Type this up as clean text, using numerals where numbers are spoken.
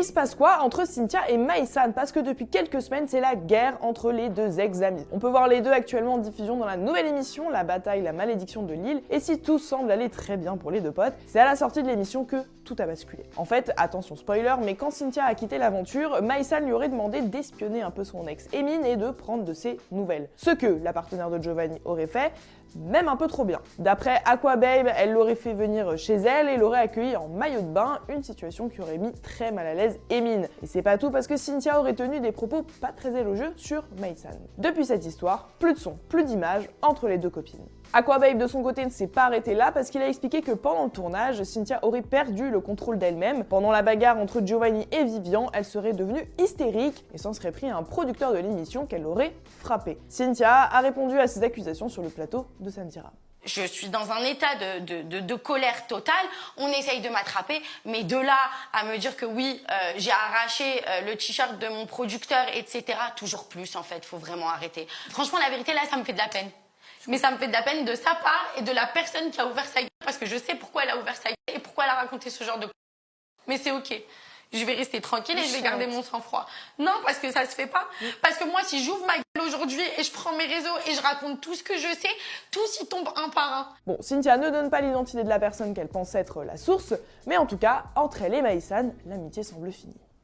il se passe quoi entre Cynthia et Maïsan? Parce que depuis quelques semaines, c'est la guerre entre les deux ex-amis. On peut voir les deux actuellement en diffusion dans la nouvelle émission La bataille, la malédiction de l'île. Et si tout semble aller très bien pour les deux potes, c'est à la sortie de l'émission que tout a basculé. En fait, attention spoiler, mais quand Cynthia a quitté l'aventure, Maïsan lui aurait demandé d'espionner un peu son ex Emin et de prendre de ses nouvelles. Ce que la partenaire de Giovanni aurait fait, même un peu trop bien. D'après Aquababe, elle l'aurait fait venir chez elle et l'aurait accueilli en maillot de bain, une situation qui aurait mis très mal à l'aise Emin. Et c'est pas tout parce que Cynthia aurait tenu des propos pas très élogieux sur Maïsan. Depuis cette histoire, plus de son, plus d'images entre les deux copines. Aquababe de son côté ne s'est pas arrêté là parce qu'il a expliqué que pendant le tournage, Cynthia aurait perdu le contrôle d'elle-même. Pendant la bagarre entre Giovanni et Vivian, elle serait devenue hystérique et s'en serait pris à un producteur de l'émission qu'elle aurait frappé. Cynthia a répondu à ces accusations sur le plateau de Samedi Rap. Je suis dans un état de colère totale, on essaye de m'attraper, mais de là à me dire que oui, j'ai arraché le t-shirt de mon producteur, etc., toujours plus en fait, faut vraiment arrêter. Franchement, la vérité là, ça me fait de la peine. Mais ça me fait de la peine de sa part et de la personne qui a ouvert sa gueule, parce que je sais pourquoi elle a ouvert sa gueule et pourquoi elle a raconté ce genre de... Mais c'est ok. Je vais rester tranquille et je vais garder mon sang-froid. Non, parce que ça se fait pas. Parce que moi, si j'ouvre ma gueule aujourd'hui et je prends mes réseaux et je raconte tout ce que je sais, tous y tombent un par un. Bon, Cynthia ne donne pas l'identité de la personne qu'elle pense être la source, mais en tout cas, entre elle et Maïsan, l'amitié semble finie.